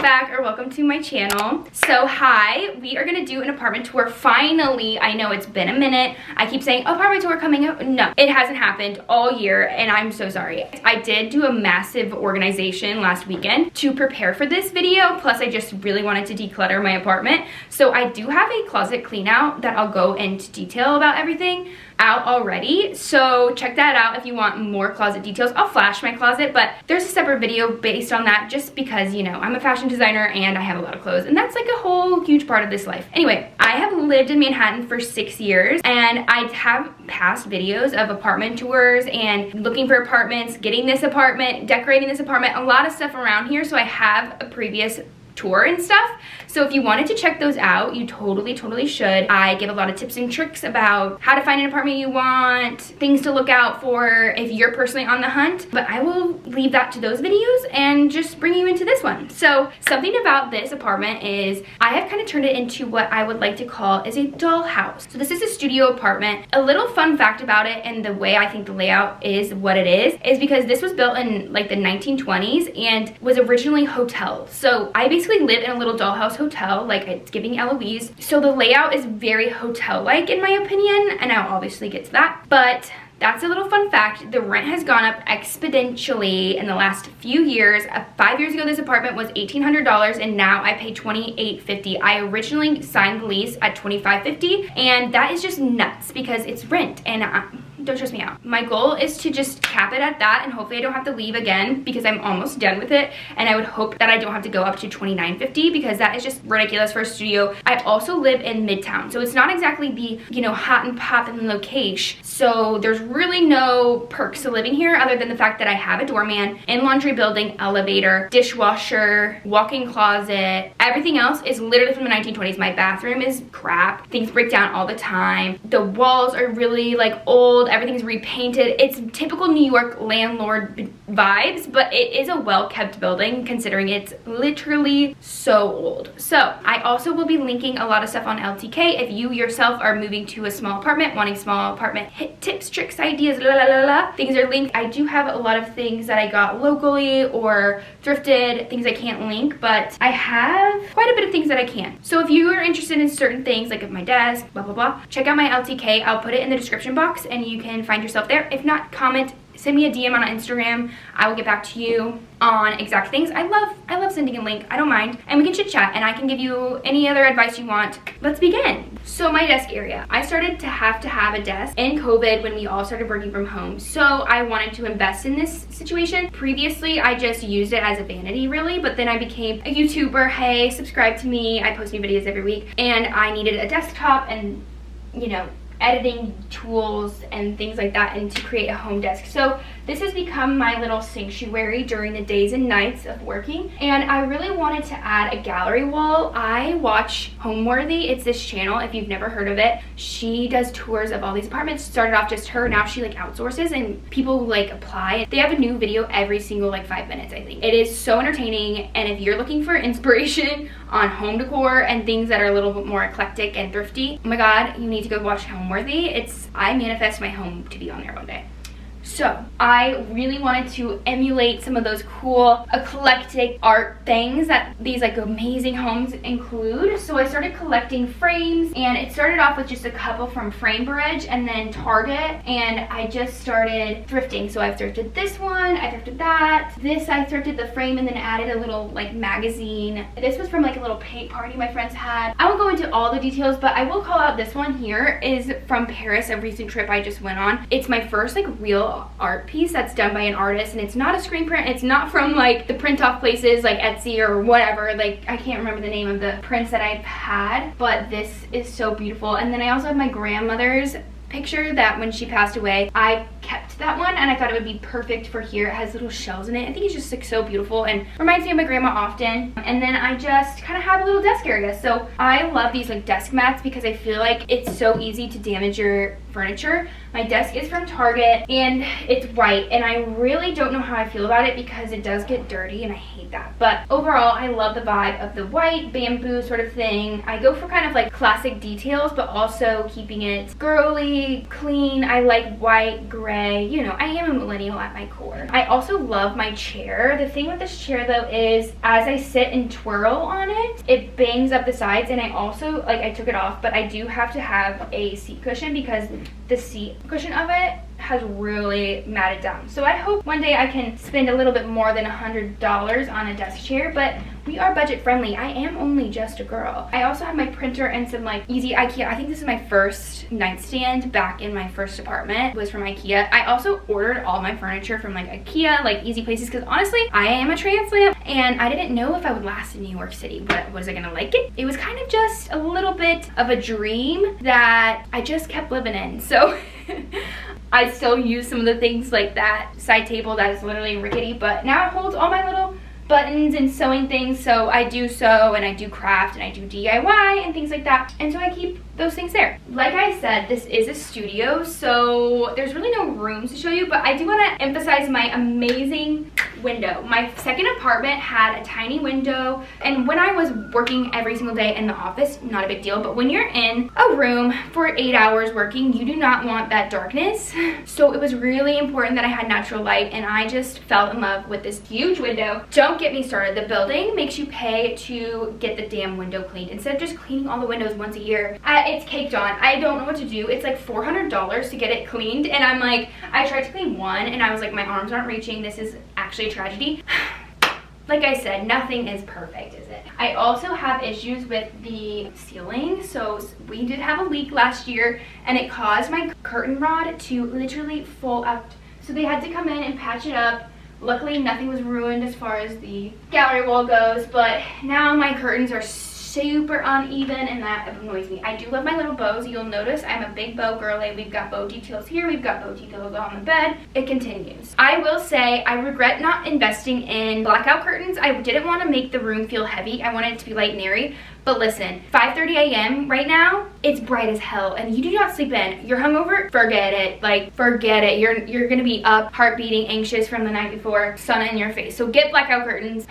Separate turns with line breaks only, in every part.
back, or welcome to my channel. So hi, we are gonna do an apartment tour finally. I know it's been a minute. I keep saying apartment tour coming up. No, it hasn't happened all year and I'm so sorry. I did do a massive organization last weekend to prepare for this video, plus I just really wanted to declutter my apartment. So I do have a closet clean out that I'll go into detail about everything out already, so check that out if you want more closet details. I'll flash my closet, but there's a separate video based on that just because, you know, I'm a fashion designer and I have a lot of clothes and that's like a whole huge part of this life. Anyway, I have lived in Manhattan for 6 years and I have past videos of apartment tours and looking for apartments, getting this apartment, decorating this apartment, a lot of stuff around here, so I have a previous tour and stuff. So if you wanted to check those out, you totally should. I give a lot of tips and tricks about how to find an apartment you want, things to look out for if you're personally on the hunt, but I will leave that to those videos and just bring you into this one. So something about this apartment is I have kind of turned it into what I would like to call is a dollhouse. So this is a studio apartment. A little fun fact about it and the way I think the layout is what it is because this was built in like the 1920s and was originally hotel. So I basically live in a little dollhouse hotel, like it's giving Eloise. So the layout is very hotel-like in my opinion, and I'll obviously get to that. But that's a little fun fact. The rent has gone up exponentially in the last few years. 5 years ago, this apartment was $1,800 and now I pay $2,850. I originally signed the lease at $2,550 and that is just nuts because it's rent and don't stress me out. My goal is to just cap it at that and hopefully I don't have to leave again because I'm almost done with it, and I would hope that I don't have to go up to $2,950 because that is just ridiculous for a studio. I also live in Midtown, so it's not exactly the, you know, hot and poppin' location. So there's really no perks to living here other than the fact that I have a doorman, in-laundry building, elevator, dishwasher, walk-in closet. Everything else is literally from the 1920s. My bathroom is crap. Things break down all the time. The walls are really like old. Everything's repainted. It's typical New York landlord vibes, but it is a well-kept building considering it's literally so old. So I also will be linking a lot of stuff on LTK if you yourself are moving to a small apartment, wanting small apartment tips, tricks, ideas, things are linked. I do have a lot of things that I got locally or thrifted, things I can't link, but I have quite a bit of things that I can. So if you are interested in certain things like at my desk, blah blah blah, check out my LTK. I'll put it in the description box and you can find yourself there. If not, comment, send me a DM on Instagram. I will get back to you on exact things. I love sending a link. I don't mind. And we can chit chat and I can give you any other advice you want. Let's begin. So my desk area. I started to have a desk in COVID when we all started working from home. So I wanted to invest in this situation. Previously, I just used it as a vanity really, but then I became a YouTuber. Hey, subscribe to me. I post new videos every week and I needed a desktop and, you know, editing tools and things like that, and to create a home desk. So this has become my little sanctuary during the days and nights of working, and I really wanted to add a gallery wall. I watch Homeworthy. It's this channel, if you've never heard of it. She does tours of all these apartments. Started off just her, now she like outsources and people like apply. They have a new video every single like 5 minutes, I think. It is so entertaining, and if you're looking for inspiration on home decor and things that are a little bit more eclectic and thrifty, oh my god, you need to go watch Homeworthy. I manifest my home to be on there one day. So I really wanted to emulate some of those cool eclectic art things that these like amazing homes include. So I started collecting frames, and it started off with just a couple from Framebridge and then Target, and I just started thrifting. So I've thrifted this one, I thrifted that. This I thrifted the frame and then added a little like magazine. This was from like a little paint party my friends had. I won't go into all the details, but I will call out this one here is from Paris, a recent trip I just went on. It's my first like real art piece that's done by an artist, and it's not a screen print. It's not from like the print off places like Etsy or whatever. Like I can't remember the name of the prints that I've had, but this is so beautiful. And then I also have my grandmother's picture that when she passed away, I kept that one and I thought it would be perfect for here. It has little shells in it. I think it's just like so beautiful and reminds me of my grandma often. And then I just kind of have a little desk area. So I love these like desk mats because I feel like it's so easy to damage your furniture. My desk is from Target and it's white, and I really don't know how I feel about it because it does get dirty and I hate that. But overall, I love the vibe of the white bamboo sort of thing. I go for kind of like classic details, but also keeping it girly, clean. I like white, gray. You know, I am a millennial at my core. I also love my chair. The thing with this chair though is as I sit and twirl on it, it bangs up the sides, and I also, like, I took it off, but I do have to have a seat cushion because the seat cushion of it has really matted down. So I hope one day I can spend a little bit more than $100 on a desk chair, but we are budget friendly. I am only just a girl. I also have my printer and some like easy IKEA. I think this is my first nightstand back in my first apartment. It was from IKEA. I also ordered all my furniture from like IKEA, like easy places, because honestly, I am a transplant and I didn't know if I would last in New York City, but was I gonna like it? It was kind of just a little bit of a dream that I just kept living in. So I still use some of the things, like that side table that is literally rickety, but now it holds all my little buttons and sewing things. So I do sew and I do craft and I do DIY and things like that, and so I keep those things there. Like I said, this is a studio, so there's really no rooms to show you, but I do want to emphasize my amazing window. My second apartment had a tiny window, and when I was working every single day in the office, not a big deal, but when you're in a room for 8 hours working, you do not want that darkness. So it was really important that I had natural light, and I just fell in love with this huge window. Don't get me started. The building makes you pay to get the damn window cleaned instead of just cleaning all the windows once a year. It's caked on. I don't know what to do. It's like $400 to get it cleaned, and I'm like, I tried to clean one and I was like, my arms aren't reaching. This is actually a tragedy. Like I said, nothing is perfect, is it? I also have issues with the ceiling. So we did have a leak last year and it caused my curtain rod to literally fall out. So they had to come in and patch it up. Luckily, nothing was ruined as far as the gallery wall goes, but now my curtains are super uneven and that annoys me. I do love my little bows. You'll notice I'm a big bow girly. We've got bow details here. We've got bow details on the bed. It continues. I will say I regret not investing in blackout curtains. I didn't want to make the room feel heavy. I wanted it to be light and airy. But listen, 5:30 a.m. right now, it's bright as hell and you do not sleep in. You're hungover? Forget it. Like, forget it. You're gonna be up, heart beating, anxious from the night before, sun in your face. So get blackout curtains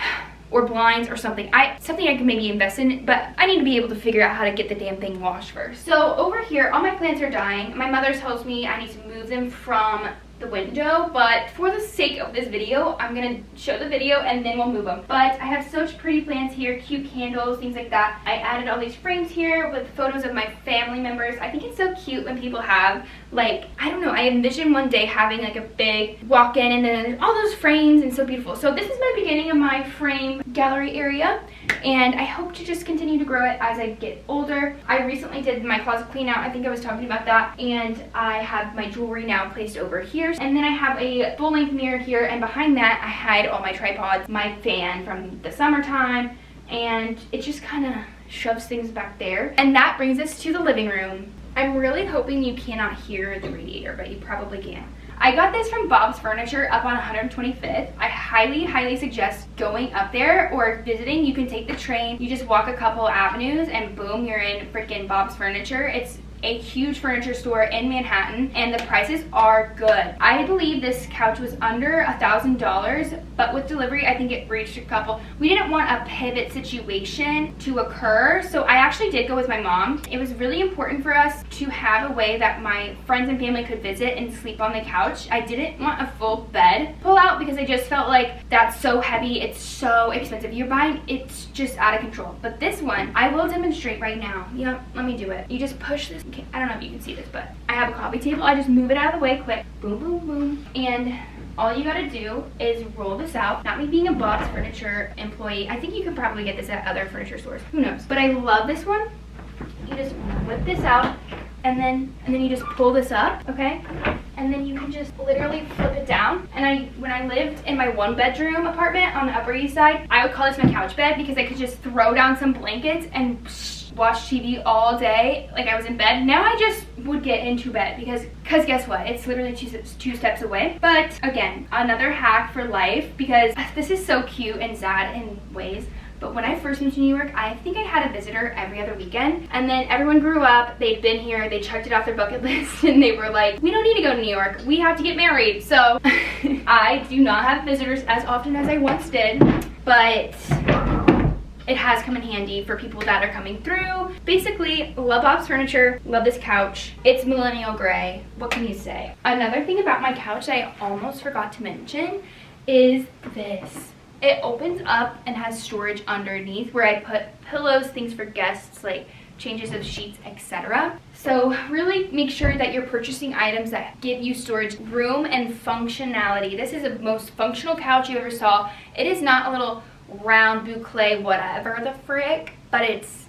or blinds or something. Something I can maybe invest in, but I need to be able to figure out how to get the damn thing washed first. So over here, all my plants are dying. My mother tells me I need to move them from the window, but for the sake of this video, I'm gonna show the video and then we'll move them. But I have such pretty plants here, cute candles, things like that. I added all these frames here with photos of my family members. I think it's so cute when people have, like, I don't know, I envision one day having like a big walk-in and then all those frames, and so beautiful. So this is my beginning of my frame gallery area, and I hope to just continue to grow it as I get older. I recently did my closet clean out. I think I was talking about that, and I have my jewelry now placed over here. And then I have a full-length mirror here, and behind that I hide all my tripods, my fan from the summertime, and it just kind of shoves things back there. And that brings us to the living room. I'm really hoping you cannot hear the radiator, but you probably can. I got this from Bob's Furniture up on 125th. I highly suggest going up there or visiting. You can take the train, you just walk a couple avenues and boom, you're in freaking Bob's Furniture. It's a huge furniture store in Manhattan, and the prices are good. I believe this couch was under $1,000, but with delivery I think it reached a couple. We didn't want a pivot situation to occur, so I actually did go with my mom. It was really important for us to have a way that my friends and family could visit and sleep on the couch. I didn't want a full bed pull out because I just felt like that's so heavy, it's so expensive. You're buying, it's just out of control. But this one, I will demonstrate right now. You know, let me do it. You just push this. I don't know if you can see this, but I have a coffee table. I just move it out of the way quick. Boom, boom, boom. And all you gotta do is roll this out. Not me being a Bob's Furniture employee. I think you could probably get this at other furniture stores. Who knows? But I love this one. You just whip this out, and then you just pull this up, okay? And then you can just literally flip it down. And when I lived in my 1-bedroom apartment on the Upper East Side, I would call this my couch bed because I could just throw down some blankets and watch TV all day like I was in bed. Now I just would get into bed because guess what? It's literally two steps away. But again, another hack for life, because this is so cute and sad in ways, but when I first moved to New York, I think I had a visitor every other weekend. And then everyone grew up, they'd been here, they checked it off their bucket list, and they were like, we don't need to go to New York, we have to get married. So I do not have visitors as often as I once did, but it has come in handy for people that are coming through. Basically, love Bob's Furniture, love this couch. It's millennial gray. What can you say? Another thing about my couch that I almost forgot to mention is this. It opens up and has storage underneath where I put pillows, things for guests, like changes of sheets, etc. So really make sure that you're purchasing items that give you storage room and functionality. This is the most functional couch you ever saw. It is not a little round boucle whatever the frick, but it's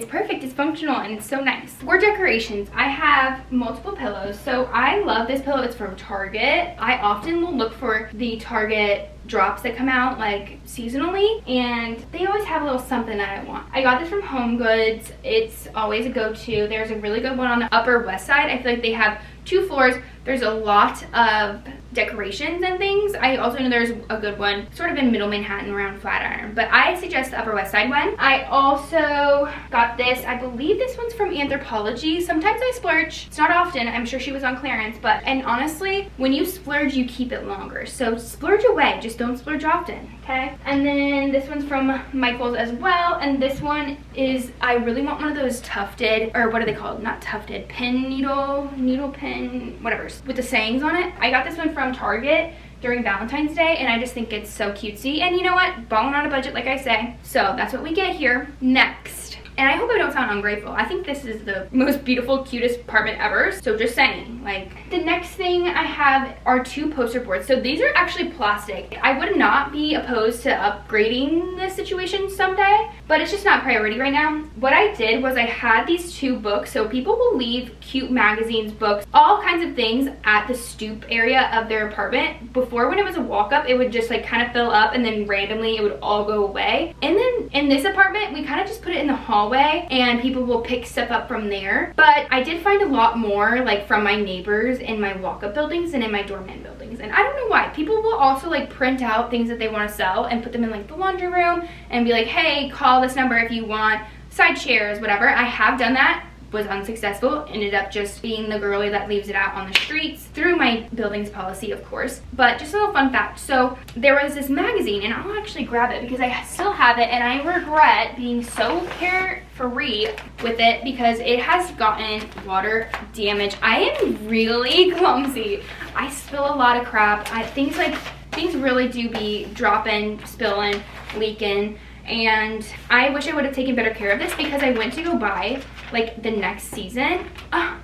perfect, it's functional, and it's so nice. For decorations, I have multiple pillows. So I love this pillow. It's from Target. I often will look for the Target drops that come out like seasonally, and they always have a little something that I want. I got this from Home Goods. It's always a go-to. There's a really good one on the Upper West Side. I feel like they have 2 floors. There's a lot of decorations and things. I also know there's a good one sort of in Middle Manhattan around Flatiron, but I suggest the Upper West Side one. I also got this. I believe this one's from Anthropologie. Sometimes I splurge. It's not often. I'm sure she was on clearance, and honestly, when you splurge, you keep it longer. So splurge away. Just don't splurge often, okay? And then this one's from Michael's as well, and this one is, I really want one of those tufted, or what are they called? Not tufted, pin needle pin, whatever, with the sayings on it. I got this one from Target during Valentine's Day, and I just think it's so cutesy. And you know what? Balling on a budget, like I say. So that's what we get here. Next. And I hope I don't sound ungrateful. I think this is the most beautiful, cutest apartment ever. So just saying, like, the next thing I have are 2 poster boards. So these are actually plastic. I would not be opposed to upgrading this situation someday, but it's just not priority right now. What I did was I had these 2 books. So people will leave cute magazines, books, all kinds of things at the stoop area of their apartment. Before, when it was a walk-up, it would just like kind of fill up, and then randomly it would all go away. And then in this apartment, we kind of just put it in the hallway, and people will pick stuff up from there. But I did find a lot more like from my neighbors in my walk-up buildings and in my doorman buildings, and I don't know why. People will also like print out things that they want to sell and put them in like the laundry room and be like, hey, call this number if you want side chairs, whatever. I have done that, was unsuccessful, ended up just being the girly that leaves it out on the streets through my buildings policy, of course. But just a little fun fact, so there was this magazine, and I'll actually grab it because I still have it, and I regret being so carefree with it because it has gotten water damage. I am really clumsy. I spill a lot of crap. Things really do be dropping, spilling, leaking, and I wish I would have taken better care of this because I went to go buy like the next season.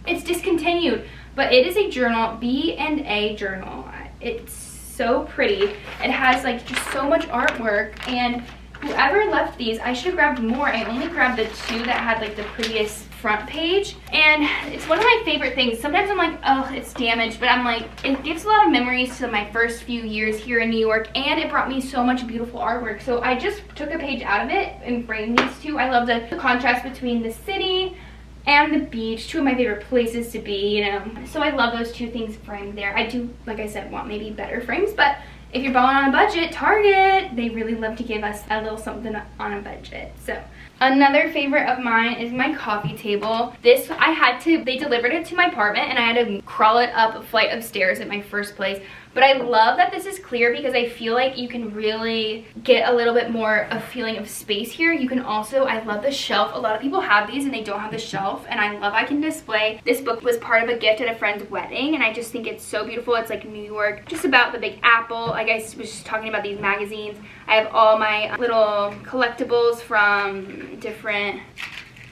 It's discontinued, but it is a journal, B&A journal. It's so pretty. It has like just so much artwork, and whoever left these, I should have grabbed more. I only grabbed the 2 that had like the prettiest front page, and it's one of my favorite things. Sometimes I'm like, oh, it's damaged, but I'm like, it gives a lot of memories to my first few years here in New York, and it brought me so much beautiful artwork. So I just took a page out of it and framed these 2. I love the contrast between the city and the beach, 2 of my favorite places to be, you know. So I love those 2 things framed there. I do, like I said, want maybe better frames, but if you're balling on a budget, Target, they really love to give us a little something on a budget. So another favorite of mine is my coffee table. This, they delivered it to my apartment, and I had to crawl it up a flight of stairs at my first place. But I love that this is clear because I feel like you can really get a little bit more of feeling of space here. You can also, I love the shelf. A lot of people have these and they don't have the shelf, and I love I can display. This book was part of a gift at a friend's wedding, and I just think it's so beautiful. It's like New York, just about the Big Apple. Like I was just talking about these magazines. I have all my little collectibles from different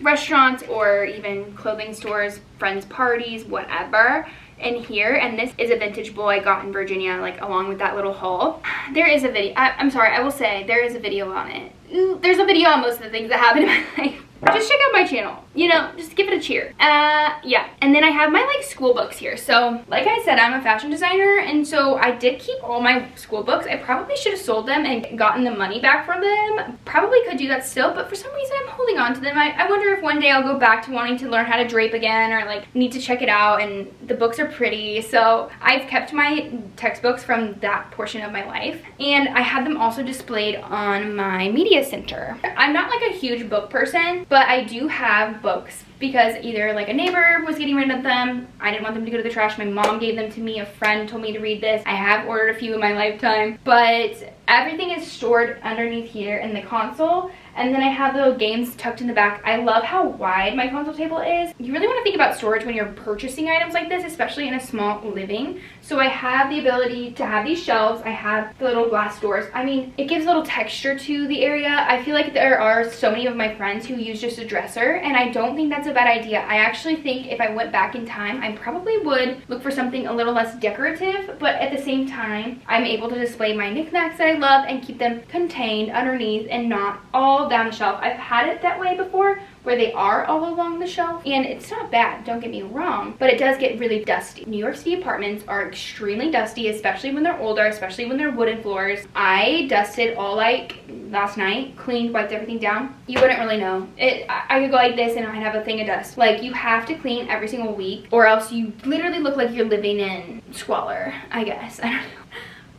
restaurants or even clothing stores, friends' parties, whatever, in here. And this is a vintage bowl I got in Virginia, like along with that little haul. There is a video, I'm sorry, I will say there is a video on it. There's a video on most of the things that happen in my life. Just check out my channel, you know, just give it a cheer. Yeah, and then I have my like school books here. So like I said, I'm a fashion designer, and so I did keep all my school books. I probably should have sold them and gotten the money back from them. Probably could do that still, but for some reason I'm holding on to them. I wonder if one day I'll go back to wanting to learn how to drape again, or like need to check it out. And the books are pretty, so I've kept my textbooks from that portion of my life, and I have them also displayed on my media center. I'm not like a huge book person, but I do have books because either like a neighbor was getting rid of them, I didn't want them to go to the trash, my mom gave them to me, a friend told me to read this. I have ordered a few in my lifetime, but everything is stored underneath here in the console. And then I have the little games tucked in the back. I love how wide my console table is. You really want to think about storage when you're purchasing items like this, especially in a small living. So I have the ability to have these shelves. I have the little glass doors. I mean, it gives a little texture to the area. I feel like there are so many of my friends who use just a dresser, and I don't think that's a bad idea. I actually think if I went back in time, I probably would look for something a little less decorative, but at the same time, I'm able to display my knickknacks that I love and keep them contained underneath and not all down the shelf. I've had it that way before, where they are all along the shelf, and it's not bad, don't get me wrong, but it does get really dusty. New York City apartments are extremely dusty, especially when they're older, especially when they're wooden floors. I dusted all like last night, cleaned, wiped everything down. You wouldn't really know. I could go like this and I'd have a thing of dust. Like, you have to clean every single week, or else you literally look like you're living in squalor, I guess. I don't know.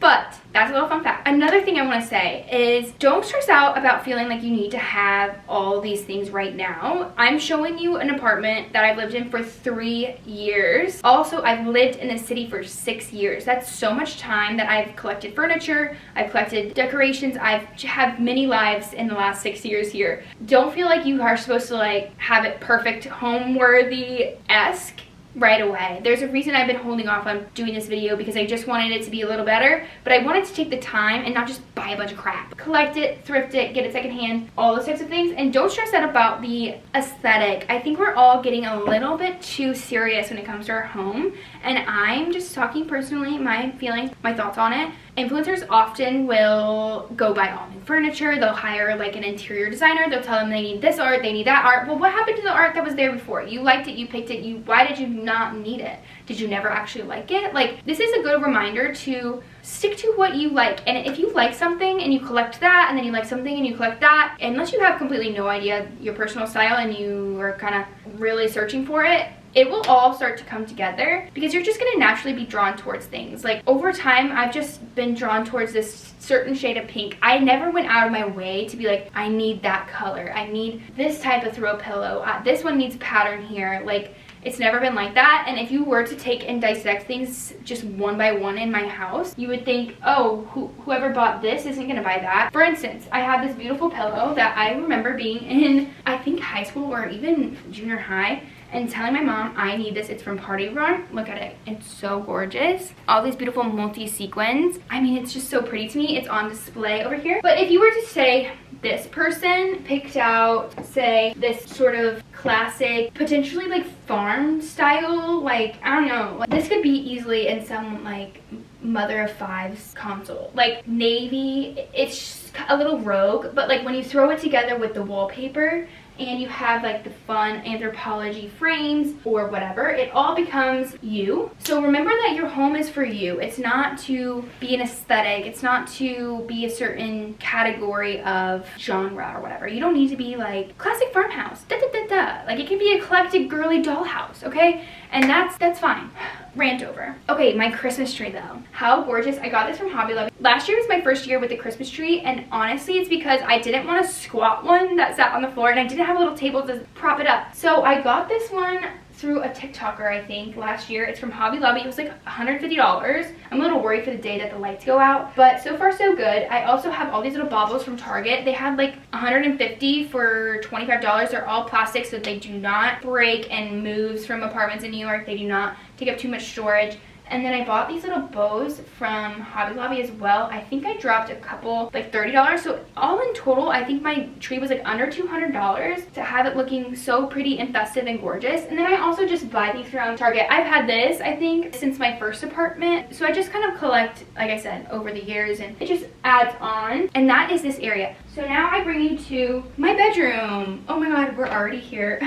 But that's a little fun fact. Another thing I want to say is don't stress out about feeling like you need to have all these things right now. I'm showing you an apartment that I've lived in for 3 years. Also, I've lived in the city for 6 years. That's so much time that I've collected furniture, I've collected decorations, I've had many lives in the last 6 years here. Don't feel like you are supposed to like have it perfect, home-worthy-esque right away. There's a reason I've been holding off on doing this video, because I just wanted it to be a little better, but I wanted to take the time and not just buy a bunch of crap. Collect it, thrift it, get it secondhand, all those types of things, and don't stress out about the aesthetic. I think we're all getting a little bit too serious when it comes to our home, and I'm just talking personally, my feelings, my thoughts on it. Influencers often will go buy all new furniture. They'll hire like an interior designer. They'll tell them they need this art, they need that art. Well, what happened to the art that was there before? You liked it, you picked it, why did you not need it? Did you never actually like it? Like, this is a good reminder to stick to what you like. And if you like something and you collect that, and then you like something and you collect that, unless you have completely no idea your personal style and you are kind of really searching for it, it will all start to come together, because you're just going to naturally be drawn towards things. Like, over time, I've just been drawn towards this certain shade of pink. I never went out of my way to be like, I need that color, I need this type of throw pillow, this one needs pattern here. Like, it's never been like that. And if you were to take and dissect things just one by one in my house, you would think, oh, whoever bought this isn't gonna buy that. For instance, I have this beautiful pillow that I remember being in, I think, high school or even junior high, and telling my mom, I need this, it's from Party Run. Look at it, it's so gorgeous. All these beautiful multi-sequins. I mean, it's just so pretty to me. It's on display over here. But if you were to say this person picked out, say, this sort of classic, potentially like farm style, like, I don't know, like, this could be easily in some like mother of five's console. Like, navy, it's a little rogue, but like when you throw it together with the wallpaper, and you have like the fun anthropology frames or whatever, it all becomes you. So remember that your home is for you. It's not to be an aesthetic. It's not to be a certain category of genre or whatever. You don't need to be like classic farmhouse, da da da da. Like, it can be eclectic, girly dollhouse, okay? And that's fine. Rant over. Okay, my Christmas tree though. How gorgeous. I got this from Hobby Lobby. Last year was my first year with the Christmas tree, and honestly it's because I didn't want a squat one that sat on the floor, and I didn't have a little table to prop it up. So I got this one through a TikToker, I think, last year. It's from Hobby Lobby. It was like $150. I'm a little worried for the day that the lights go out, but so far so good. I also have all these little baubles from Target. They had like 150 for $25. They're all plastic, so they do not break and moves from apartments in New York. They do not take up too much storage. And then I bought these little bows from Hobby Lobby as well. I think I dropped a couple, like $30. So all in total, I think my tree was like under $200 to have it looking so pretty and festive and gorgeous. And then I also just buy these from Target. I've had this, I think, since my first apartment. So I just kind of collect, like I said, over the years, and it just adds on. And that is this area. So now I bring you to my bedroom. Oh my God, we're already here.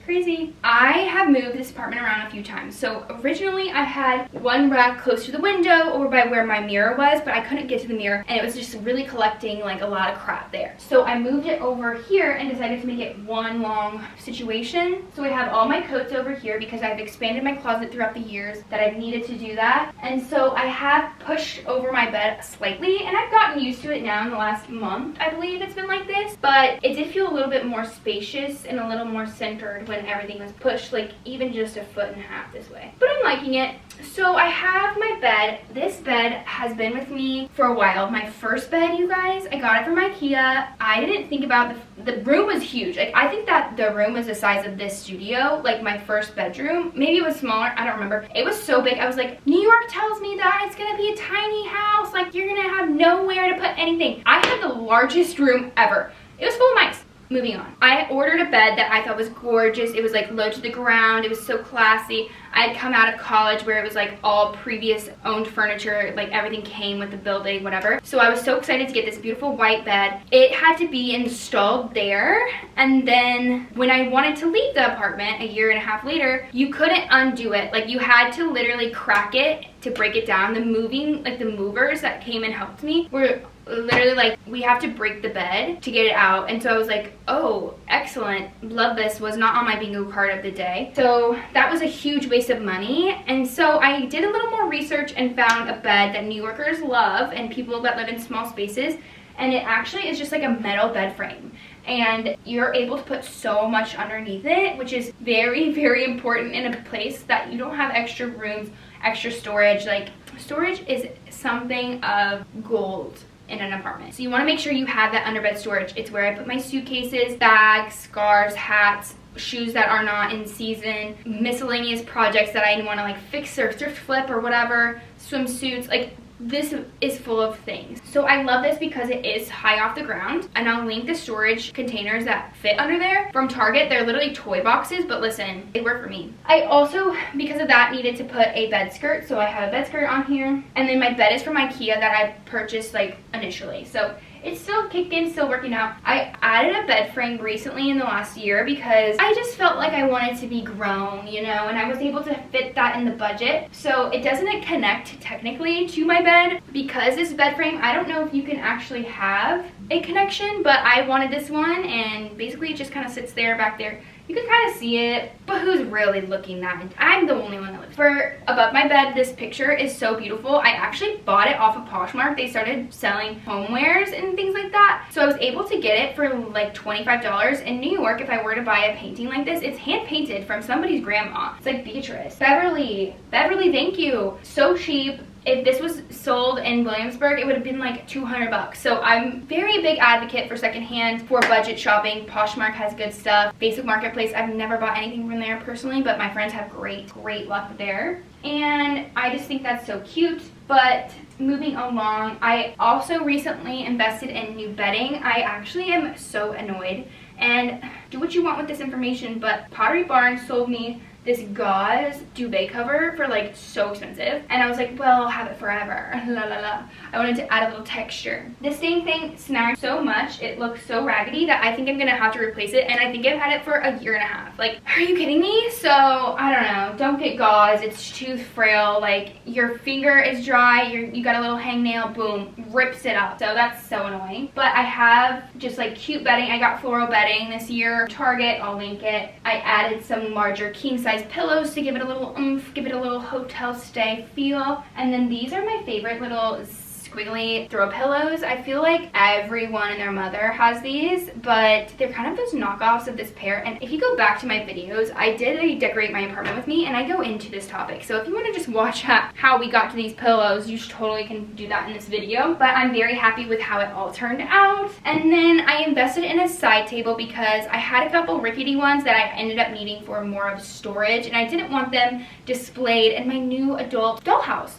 Crazy. I have moved this apartment around a few times. So originally I had one rack close to the window over by where my mirror was, but I couldn't get to the mirror and it was just really collecting like a lot of crap there. So I moved it over here and decided to make it one long situation. So I have all my coats over here because I've expanded my closet throughout the years that I've needed to do that. And so I have pushed over my bed slightly, and I've gotten used to it now in the last month. I believe it's been like this, but it did feel a little bit more spacious and a little more centered when everything was pushed like even just a foot and a half this way. But I'm liking it. So I have my bed. This bed has been with me for a while. My first bed, you guys, I got it from IKEA. I didn't think about the room was huge. Like, I think that the room was the size of this studio, like my first bedroom. Maybe it was smaller, I don't remember. It was so big. I was like, New York tells me that it's gonna be a tiny house, like you're gonna have nowhere to put anything. I had the largest room ever. It was full of mice. Moving on. I ordered a bed that I thought was gorgeous. It was like low to the ground. It was so classy. I had come out of college where it was like all previous owned furniture, like everything came with the building, whatever. So I was so excited to get this beautiful white bed. It had to be installed there, and then when I wanted to leave the apartment a year and a half later, you couldn't undo it. Like, you had to literally crack it to break it down. The movers that came and helped me were literally like, we have to break the bed to get it out. And so I was like, oh, excellent, love this. Was not on my bingo card of the day. So that was a huge waste of money. And so I did a little more research and found a bed that New Yorkers love and people that live in small spaces. And it actually is just like a metal bed frame, and you're able to put so much underneath it, which is very, very important in a place that you don't have extra rooms, extra storage. Like, storage is something of gold in an apartment. So you want to make sure you have that underbed storage. It's where I put my suitcases, bags, scarves, hats, shoes that are not in season, miscellaneous projects that I want to like fix or thrift flip or whatever, swimsuits. Like, this is full of things. So I love this because it is high off the ground, and I'll link the storage containers that fit under there from Target. They're literally toy boxes, but listen, they work for me. I also, because of that, needed to put a bed skirt, so I have a bed skirt on here. And then my bed is from IKEA that I purchased like initially, so it's still kicking, still working out. I added a bed frame recently in the last year because I just felt like I wanted to be grown, you know, and I was able to fit that in the budget. So it doesn't connect technically to my bed because this bed frame, I don't know if you can actually have a connection, but I wanted this one, and basically it just kind of sits there back there. You can kind of see it, but who's really looking that? I'm the only one that lives. For above my bed, this picture is so beautiful. I actually bought it off of Poshmark. They started selling homewares and things like that. So I was able to get it for like $25. In New York, if I were to buy a painting like this, it's hand painted from somebody's grandma. It's like Beatrice. Beverly, thank you. So cheap. If this was sold in Williamsburg, it would have been like 200 bucks. So I'm very big advocate for secondhand, for budget shopping. Poshmark has good stuff. Basic Marketplace, I've never bought anything from there personally, but my friends have great luck there. And I just think that's so cute. But moving along, I also recently invested in new bedding. I actually am so annoyed, and do what you want with this information, but Pottery Barn sold me this gauze duvet cover for like so expensive, and I was like, well, I'll have it forever. La la la. I wanted to add a little texture. This dang thing snagged so much, it looks so raggedy that I think I'm gonna have to replace it, and I think I've had it for a year and a half. Like, are you kidding me? So I don't know, don't get gauze, it's too frail. Like, your finger is dry, you got a little hangnail, boom, rips it up. So that's so annoying. But I have just like cute bedding. I got floral bedding this year, Target, I'll link it. I added some larger king size pillows to give it a little oomph, give it a little hotel stay feel. And then these are my favorite little squiggly throw pillows. I feel like everyone and their mother has these, but they're kind of those knockoffs of this pair. And if you go back to my videos, I did a decorate my apartment with me, and I go into this topic. So if you want to just watch how we got to these pillows, you totally can do that in this video. But I'm very happy with how it all turned out. And then I invested in a side table because I had a couple rickety ones that I ended up needing for more of storage, and I didn't want them displayed in my new adult dollhouse.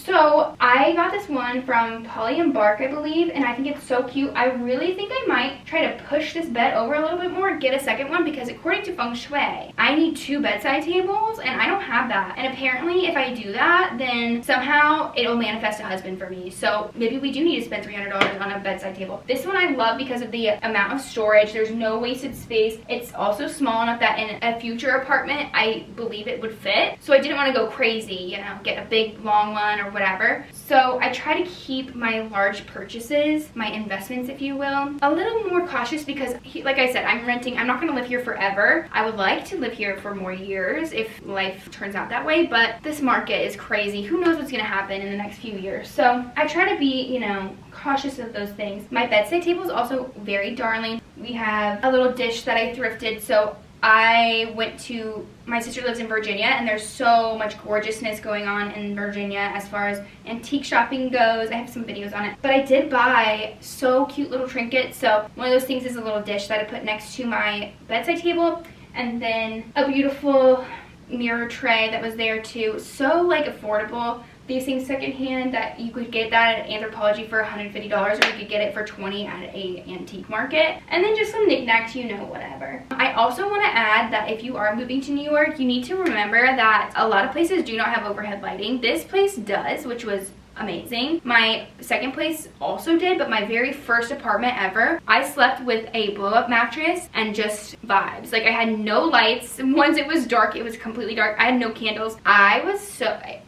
So I got this one from Polly and Bark, I believe, and I think it's so cute. I really think I might try to push this bed over a little bit more and get a second one, because according to feng shui, I need 2 bedside tables, and I don't have that. And apparently if I do that, then somehow it'll manifest a husband for me. So maybe we do need to spend $300 on a bedside table. This one I love because of the amount of storage. There's no wasted space. It's also small enough that in a future apartment, I believe it would fit. So I didn't want to go crazy, you know, get a big long one or whatever. So I try to keep my large purchases, my investments if you will, a little more cautious because like I said, I'm renting. I'm not going to live here forever. I would like to live here for more years if life turns out that way, but this market is crazy. Who knows what's going to happen in the next few years. So I try to be, you know, cautious of those things. My bedside table is also very darling. We have a little dish that I thrifted. So I went to, my sister lives in Virginia, and there's so much gorgeousness going on in Virginia as far as antique shopping goes. I have some videos on it. But I did buy so cute little trinkets. So one of those things is a little dish that I put next to my bedside table, and then a beautiful mirror tray that was there too. So like affordable. These things secondhand that you could get that at Anthropologie for $150, or you could get it for $20 at a antique market. And then just some knickknacks, you know, whatever. I also want to add that if you are moving to New York, you need to remember that a lot of places do not have overhead lighting. This place does, which was amazing. My second place also did, but my very first apartment ever, I slept with a blow-up mattress and just vibes. Like I had no lights. Once it was dark, it was completely dark. I had no candles. I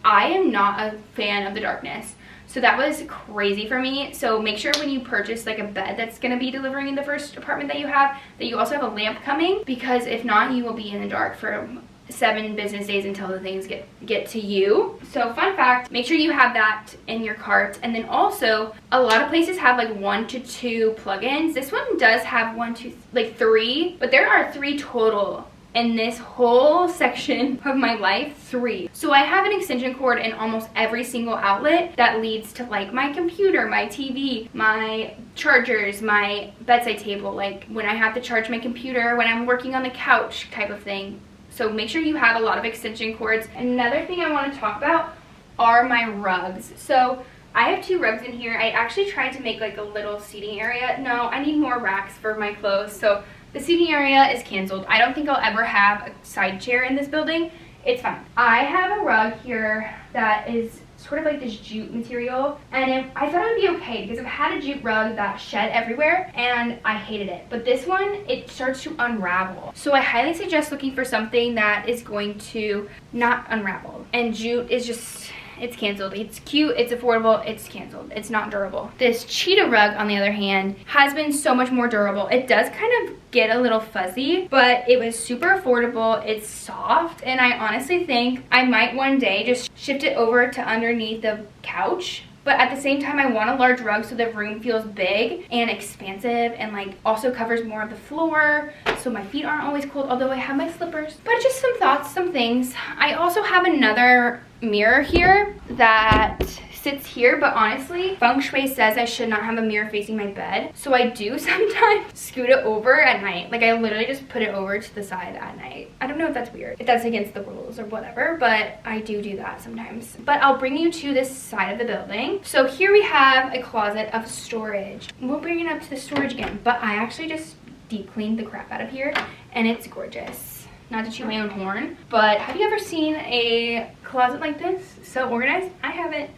am not a fan of the darkness. So that was crazy for me. So make sure when you purchase like a bed that's going to be delivering in the first apartment that you have, that you also have a lamp coming, because if not, you will be in the dark for 7 business days until the things get to you. So fun fact, make sure you have that in your cart. And then also a lot of places have like 1 to 2 plugins. This one does have 1, 2, like 3, but there are 3 total in this whole section of my life. 3. So I have an extension cord in almost every single outlet that leads to like my computer, my TV, my chargers, my bedside table, like when I have to charge my computer, when I'm working on the couch type of thing. So make sure you have a lot of extension cords. Another thing I want to talk about are my rugs. So I have 2 rugs in here. I actually tried to make like a little seating area. No, I need more racks for my clothes. So the seating area is canceled. I don't think I'll ever have a side chair in this building. It's fine. I have a rug here that is sort of like this jute material, and I thought it would be okay because I've had a jute rug that shed everywhere and I hated it. But this one, it starts to unravel. So I highly suggest looking for something that is going to not unravel. And jute is just, it's canceled. It's cute, it's affordable, it's canceled. It's not durable. This cheetah rug, on the other hand, has been so much more durable. It does kind of get a little fuzzy, but it was super affordable. It's soft, and I honestly think I might one day just shift it over to underneath the couch. But at the same time, I want a large rug so the room feels big and expansive, and like also covers more of the floor so my feet aren't always cold, although I have my slippers. But just some thoughts, some things. I also have another mirror here that sits here, but honestly, feng shui says I should not have a mirror facing my bed. So I do sometimes scoot it over at night. Like I literally just put it over to the side at night. I don't know if that's weird, if that's against the rules or whatever, but I do that sometimes. But I'll bring you to this side of the building. So here we have a closet of storage. We'll bring it up to the storage again, but I actually just deep cleaned the crap out of here, and it's gorgeous. Not to toot my own horn, but have you ever seen a closet like this? So organized? I haven't.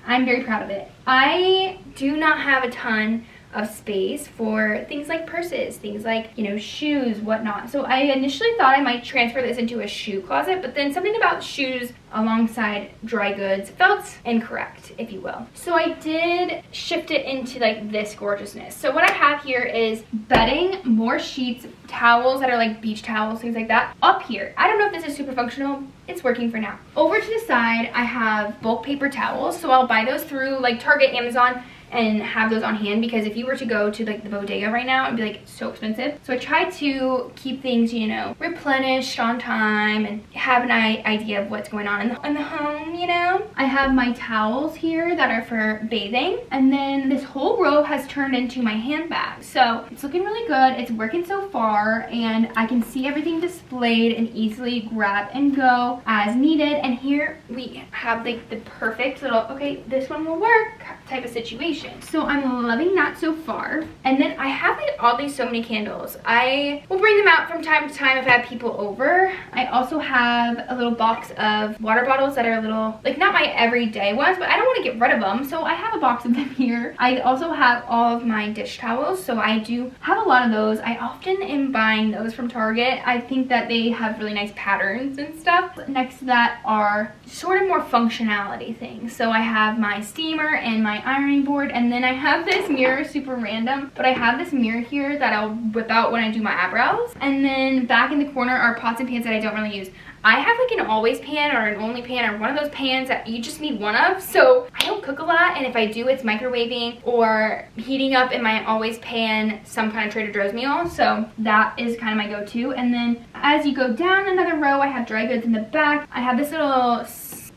I'm very proud of it. I do not have a ton of space for things like purses, things like, you know, shoes, whatnot. So I initially thought I might transfer this into a shoe closet, but then something about shoes alongside dry goods felt incorrect, if you will. So I did shift it into like this gorgeousness. So what I have here is bedding, more sheets, towels that are like beach towels, things like that, up here. I don't know if this is super functional. It's working for now. Over to the side, I have bulk paper towels. So I'll buy those through like Target, Amazon, and have those on hand, because if you were to go to like the bodega right now, it'd be like so expensive. So I try to keep things, you know, replenished on time and have an idea of what's going on in the home, you know. I have my towels here that are for bathing, and then this whole row has turned into my handbag. So it's looking really good. It's working so far, and I can see everything displayed and easily grab and go as needed. And here we have like the perfect little, okay, this one will work type of situation. So I'm loving that so far. And then I have like so many candles. I will bring them out from time to time if I have people over. I also have a little box of water bottles that are a little, like, not my everyday ones, but I don't want to get rid of them, so I have a box of them here. I also have all of my dish towels, so I do have a lot of those. I often am buying those from Target. I think that they have really nice patterns and stuff. Next to that are sort of more functionality things. So I have my steamer and my ironing board, and then I have this mirror, super random, but I have this mirror here that I'll whip out when I do my eyebrows. And then back in the corner are pots and pans that I don't really use. I have like an always pan or an only pan or one of those pans that you just need one of. So I don't cook a lot, and if I do, it's microwaving or heating up in my always pan some kind of Trader Joe's meal. So that is kind of my go-to. And then as you go down another row, I have dry goods in the back. I have this little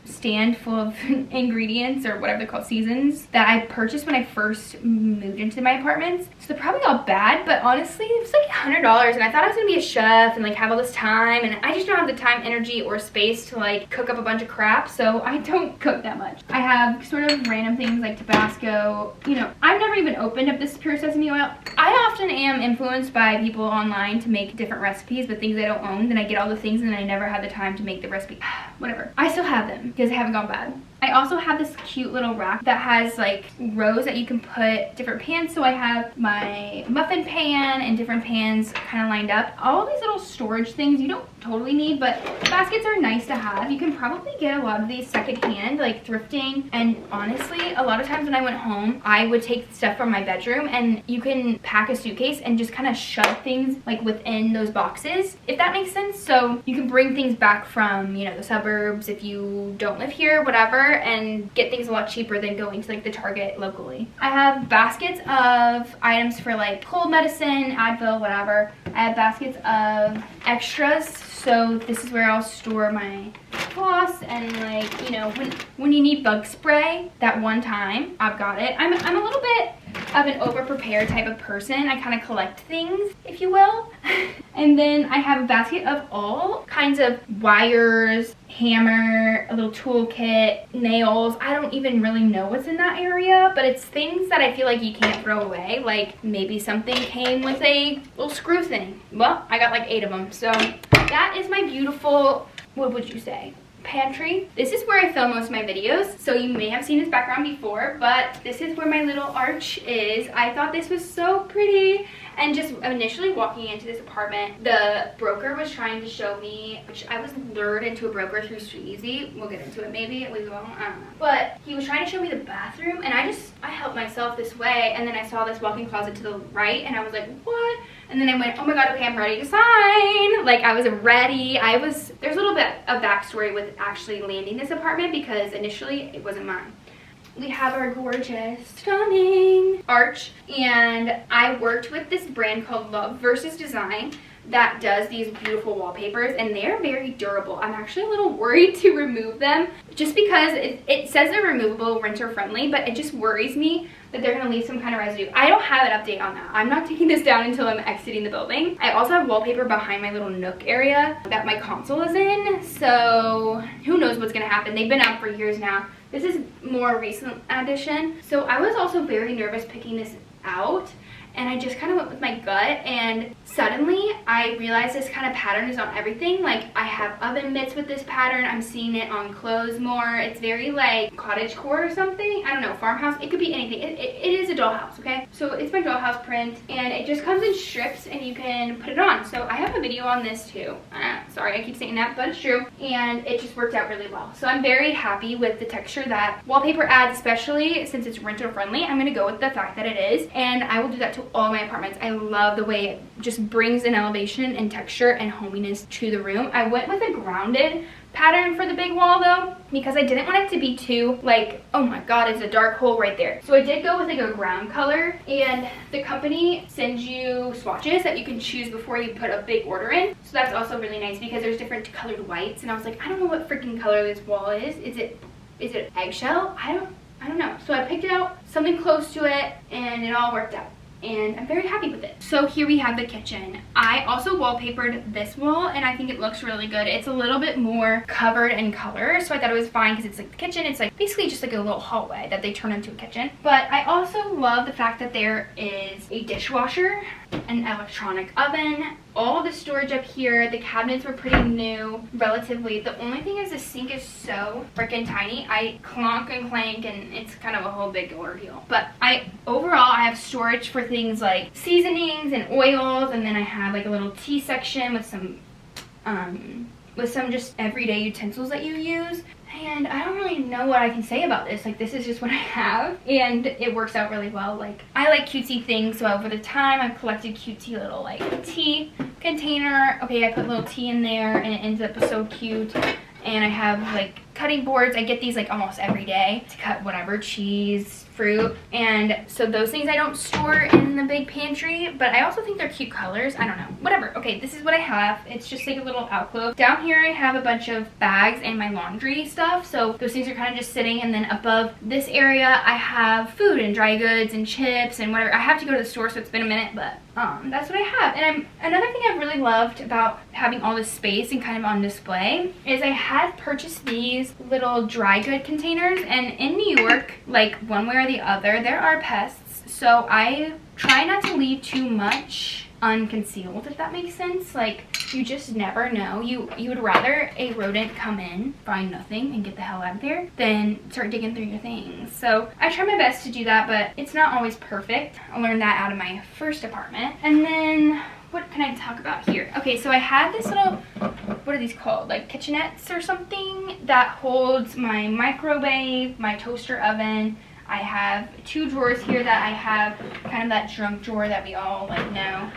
stand full of ingredients, or whatever they're called, seasons, that I purchased when I first moved into my apartments. So they're probably all bad, but honestly it was like $100, and I thought I was gonna be a chef and like have all this time, and I just don't have the time, energy, or space to like cook up a bunch of crap, so I don't cook that much. I have sort of random things like Tabasco. You know, I've never even opened up this pure sesame oil. I often am influenced by people online to make different recipes, but things I don't own, then I get all the things and then I never have the time to make the recipe. Whatever. I still have them because they haven't gone bad. I also have this cute little rack that has like rows that you can put different pans. So I have my muffin pan and different pans kind of lined up. All these little storage things you don't totally need, but baskets are nice to have. You can probably get a lot of these secondhand, like thrifting. And honestly, a lot of times when I went home, I would take stuff from my bedroom, and you can pack a suitcase and just kind of shove things like within those boxes, if that makes sense. So you can bring things back from, you know, the suburbs if you don't live here, whatever, and get things a lot cheaper than going to like the Target locally. I have baskets of items for like cold medicine, Advil, whatever. I have baskets of extras. So this is where I'll store my floss and, like, you know, when you need bug spray that one time, I've got it. I'm a little bit of an over-prepared type of person. I kind of collect things, if you will. And then I have a basket of all kinds of wires, hammer, a little toolkit, nails. I don't even really know what's in that area, but it's things that I feel like you can't throw away. Like maybe something came with a little screw thing. Well, I got like 8 of them. So that is my beautiful, what would you say, pantry. This is where I film most of my videos, so you may have seen this background before, but this is where my little arch is. I thought this was so pretty. And just initially walking into this apartment, the broker was trying to show me, which I was lured into a broker through Streezy. We'll get into it maybe, we won't, I don't know. But he was trying to show me the bathroom, and I helped myself this way, and then I saw this walk-in closet to the right, and I was like, what? And then I went, oh my god, okay, I'm ready to sign. Like, I was ready. There's a little bit of backstory with actually landing this apartment, because initially it wasn't mine. We have our gorgeous, stunning arch, and I worked with this brand called Love Versus Design that does these beautiful wallpapers, and they're very durable. I'm actually a little worried to remove them just because it says they're removable, renter friendly, but it just worries me that they're gonna leave some kind of residue. I don't have an update on that. I'm not taking this down until I'm exiting the building. I also have wallpaper behind my little nook area that my console is in, so who knows what's gonna happen. They've been out for years now. This is more recent addition. So I was also very nervous picking this out, and I just kind of went with my gut, and suddenly I realized this kind of pattern is on everything. Like, I have oven mitts with this pattern. I'm seeing it on clothes more. It's very like cottagecore or something. I don't know, farmhouse. It could be anything. It is a dollhouse, okay? So it's my dollhouse print, and it just comes in strips and you can put it on. So I have a video on this too. Sorry, I keep saying that, but it's true. And it just worked out really well. So I'm very happy with the texture that wallpaper adds, especially since it's rental friendly. I'm gonna go with the fact that it is, and I will do that to all my apartments. I love the way it just brings an elevation and texture and hominess to the room. I went with a grounded pattern for the big wall though, because I didn't want it to be too like, oh my god, it's a dark hole right there. So I did go with like a ground color, and the company sends you swatches that you can choose before you put a big order in. So that's also really nice because there's different colored whites, and I was like, I don't know what freaking color this wall is. Is it eggshell? I don't know. So I picked out something close to it, and it all worked out, and I'm very happy with it. So here we have the kitchen. I also wallpapered this wall, and I think it looks really good. It's a little bit more covered in color, so I thought it was fine because it's like the kitchen. It's like basically just like a little hallway that they turn into a kitchen. But I also love the fact that there is a dishwasher, an electronic oven, all the storage up here. The cabinets were pretty new relatively. The only thing is the sink is so freaking tiny. I clonk and clank, and it's kind of a whole big ordeal. But overall I have storage for things like seasonings and oils, and then I have like a little tea section with some just everyday utensils that you use. And I don't really know what I can say about this. Like, this is just what I have, and it works out really well. Like, I like cutesy things, so over the time I've collected cutesy little like tea container. Okay, I put little tea in there and it ends up so cute. And I have like cutting boards. I get these like almost every day to cut whatever, cheese, fruit. And so those things I don't store in the big pantry, but I also think they're cute colors. I don't know, whatever. Okay, this is what I have. It's just like a little alcove. Down here I have a bunch of bags and my laundry stuff, so those things are kind of just sitting. And then above this area I have food and dry goods and chips and whatever. I have to go to the store, so it's been a minute, but that's what I have. And another thing I've really loved about having all this space and kind of on display is I had purchased these little dry good containers, and in New York, like one way or the other, there are pests, so I try not to leave too much unconcealed, if that makes sense. Like, you just never know. You would rather a rodent come in, find nothing, and get the hell out of there than start digging through your things. So I try my best to do that, but it's not always perfect. I learned that out of my first apartment. And then what can I talk about here? Okay, so I had this little, what are these called? Like kitchenettes or something that holds my microwave, my toaster oven. I have 2 drawers here that I have kind of that junk drawer that we all like know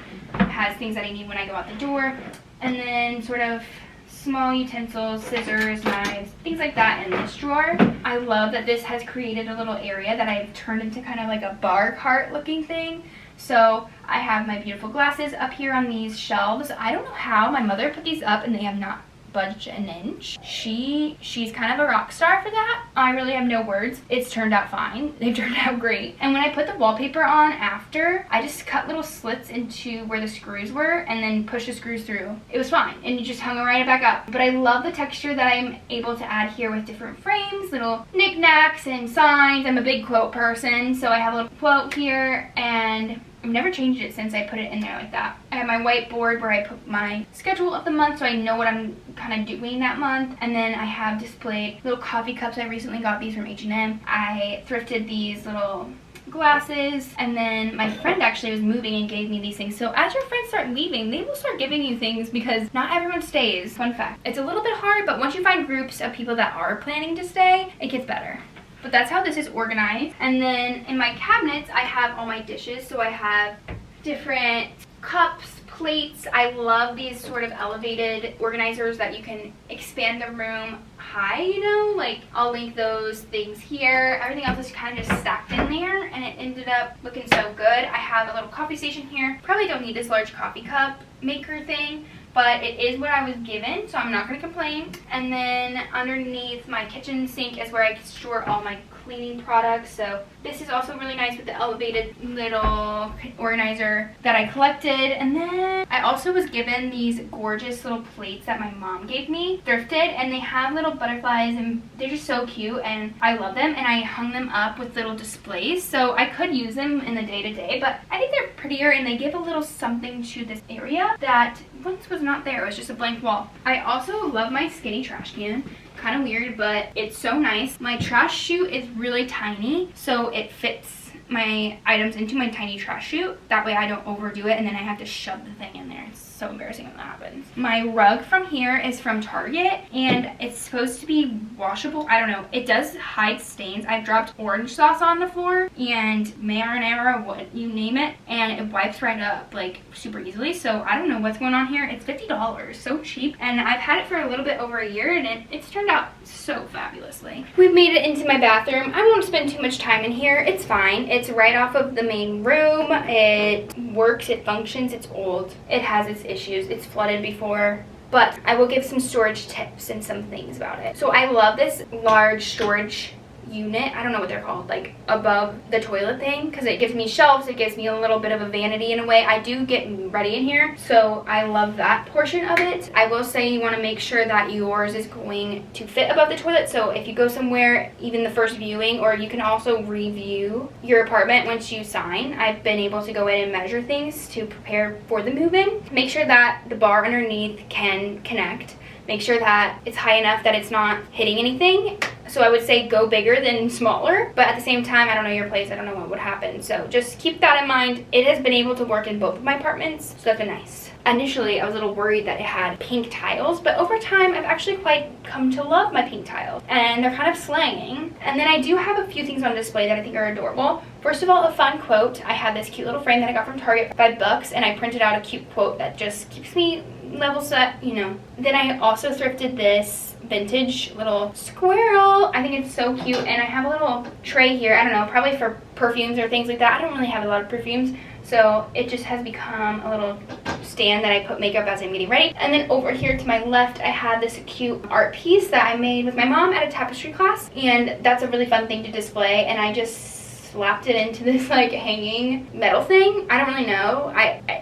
has things that I need when I go out the door. And then sort of small utensils, scissors, knives, things like that in this drawer. I love that this has created a little area that I've turned into kind of like a bar cart looking thing. So I have my beautiful glasses up here on these shelves. I don't know how my mother put these up and they have not budged an inch. She's kind of a rock star for that. I really have no words. It's turned out fine. They've turned out great. And when I put the wallpaper on after, I just cut little slits into where the screws were and then pushed the screws through. It was fine, and it just hung right back up. But I love the texture that I'm able to add here with different frames, little knickknacks and signs. I'm a big quote person, so I have a little quote here, and I've never changed it since I put it in there like that. I have my whiteboard where I put my schedule of the month so I know what I'm kind of doing that month. And then I have displayed little coffee cups. I recently got these from H&M. I thrifted these little glasses, and then my friend actually was moving and gave me these things. So as your friends start leaving, they will start giving you things because not everyone stays. Fun fact. It's a little bit hard, but once you find groups of people that are planning to stay, it gets better. But that's how this is organized. And then in my cabinets, I have all my dishes. So I have different cups, plates. I love these sort of elevated organizers that you can expand the room high, you know? Like, I'll link those things here. Everything else is kind of just stacked in there, and it ended up looking so good. I have a little coffee station here. Probably don't need this large coffee cup maker thing, but it is what I was given, so I'm not going to complain. And then underneath my kitchen sink is where I store all my cleaning products. So this is also really nice with the elevated little organizer that I collected. And then I also was given these gorgeous little plates that my mom gave me, thrifted, and they have little butterflies and they're just so cute and I love them, and I hung them up with little displays, so I could use them in the day-to-day, but I think they're prettier and they give a little something to this area that once was not there. It was just a blank wall. I also love my skinny trash can. Kind of weird, but it's so nice. My trash chute is really tiny, so it fits my items into my tiny trash chute. That way I don't overdo it and then I have to shove the thing in there. It's so embarrassing when that happens. My rug from here is from Target and it's supposed to be washable. I don't know. It does hide stains. I've dropped orange sauce on the floor and marinara, what you name it, and it wipes right up like super easily. So I don't know what's going on here. It's $50, so cheap, and I've had it for a little bit over a year and it's turned out so fabulously. We've made it into my bathroom. I won't spend too much time in here. It's fine. It's right off of the main room. It works, it functions, it's old. It has its issues. It's flooded before, but I will give some storage tips and some things about it. So I love this large storage unit. I don't know what they're called, like above the toilet thing, because it gives me shelves. It gives me a little bit of a vanity in a way. I do get ready in here, so I love that portion of it. I will say you want to make sure that yours is going to fit above the toilet, so if you go somewhere, even the first viewing, or you can also review your apartment once you sign. I've been able to go in and measure things to prepare for the move-in. Make sure that the bar underneath can connect. Make sure that it's high enough that it's not hitting anything. So I would say go bigger than smaller, but at the same time, I don't know your place, I don't know what would happen. So just keep that in mind. It has been able to work in both of my apartments, so that's been nice. Initially, I was a little worried that it had pink tiles, but over time, I've actually quite come to love my pink tiles, and they're kind of slanging. And then I do have a few things on display that I think are adorable. First of all, a fun quote. I have this cute little frame that I got from Target for $5, and I printed out a cute quote that just keeps me level set, you know. Then I also thrifted this vintage little squirrel. I think it's so cute, and I have a little tray here. I don't know, probably for perfumes or things like that. I don't really have a lot of perfumes, so it just has become a little stand that I put makeup as I'm getting ready. And then over here to my left, I have this cute art piece that I made with my mom at a tapestry class, and that's a really fun thing to display, and I just slapped it into this like hanging metal thing. I don't really know.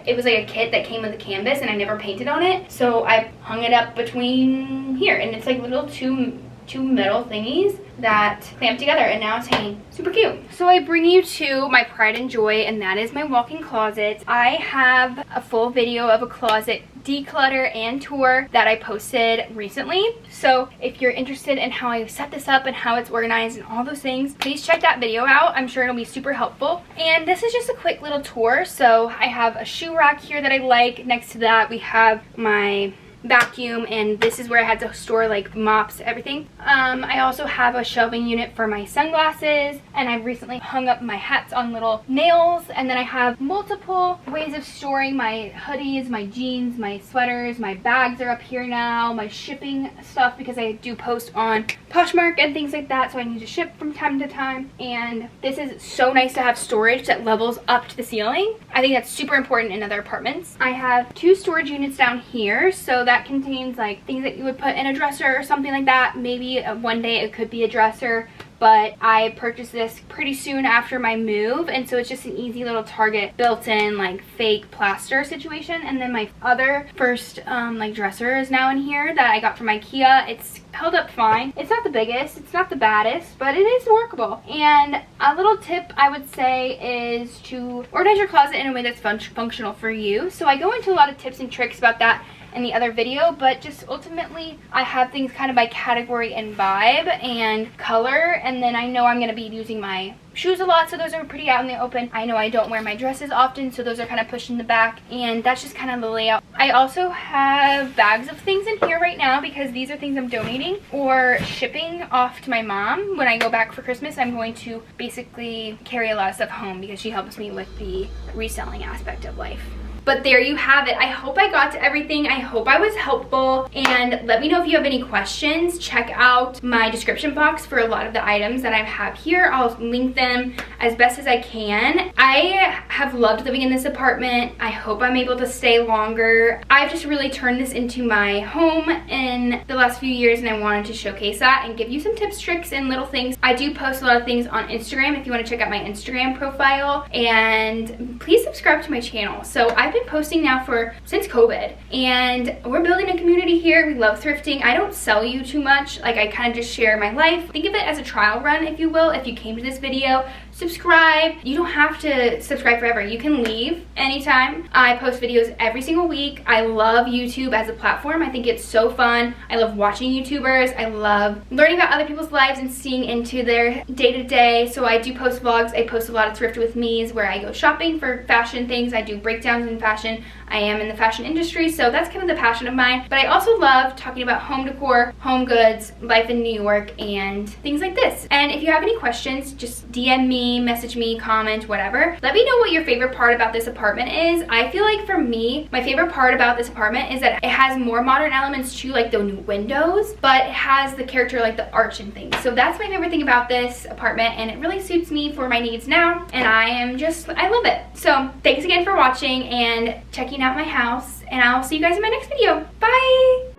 It was like a kit that came with a canvas and I never painted on it, so I hung it up between here, and it's like little two metal thingies that clamp together, and now it's hanging super cute. So I bring you to my pride and joy, and that is my walk-in closet. I have a full video of a closet declutter and tour that I posted recently, so if you're interested in how I set this up and how it's organized and all those things, please check that video out. I'm sure it'll be super helpful. And this is just a quick little tour. So I have a shoe rack here that I like. Next to that we have my vacuum, and this is where I had to store like mops, everything. I also have a shelving unit for my sunglasses, and I've recently hung up my hats on little nails, and then I have multiple ways of storing my hoodies, my jeans, my sweaters. My bags are up here now, my shipping stuff, because I do post on Poshmark and things like that, so I need to ship from time to time. And this is so nice to have storage that levels up to the ceiling. I think that's super important in other apartments. I have 2 storage units down here, so that contains like things that you would put in a dresser or something like that. Maybe one day it could be a dresser, but I purchased this pretty soon after my move, and so it's just an easy little Target built-in like fake plaster situation. And then my other first like dresser is now in here that I got from IKEA. It's held up fine. It's not the biggest, it's not the baddest, but it is workable. And a little tip I would say is to organize your closet in a way that's functional for you. So I go into a lot of tips and tricks about that in the other video, but just ultimately I have things kind of by category and vibe and color. And then I know I'm going to be using my shoes a lot, so those are pretty out in the open. I know I don't wear my dresses often, so those are kind of pushed in the back, and that's just kind of the layout. I also have bags of things in here right now because these are things I'm donating or shipping off to my mom. When I go back for Christmas, I'm going to basically carry a lot of stuff home because she helps me with the reselling aspect of life. But there you have it. I hope I got to everything. I hope I was helpful, and let me know if you have any questions. Check out my description box for a lot of the items that I have here. I'll link them as best as I can. I have loved living in this apartment. I hope I'm able to stay longer. I've just really turned this into my home in the last few years, and I wanted to showcase that and give you some tips, tricks, and little things. I do post a lot of things on Instagram if you want to check out my Instagram profile, and please subscribe to my channel. So I've been posting now since COVID, and we're building a community here. We love thrifting. I don't sell you too much. Like, I kind of just share my life. Think of it as a trial run, if you will. If you came to this video, subscribe. You don't have to subscribe forever. You can leave anytime. I post videos every single week. I love YouTube as a platform. I think it's so fun. I love watching YouTubers. I love learning about other people's lives and seeing into their day-to-day. So I do post vlogs. I post a lot of thrift with me's where I go shopping for fashion things. I do breakdowns in fashion. I am in the fashion industry, so that's kind of the passion of mine. But I also love talking about home decor, home goods, life in New York, and things like this. And if you have any questions, just DM me, message me, comment, whatever. Let me know what your favorite part about this apartment is. I feel like for me, my favorite part about this apartment is that it has more modern elements too, like the new windows, but it has the character like the arch and things. So that's my favorite thing about this apartment, and it really suits me for my needs now, and I love it. So thanks again for watching and checking out my house, and I'll see you guys in my next video. Bye!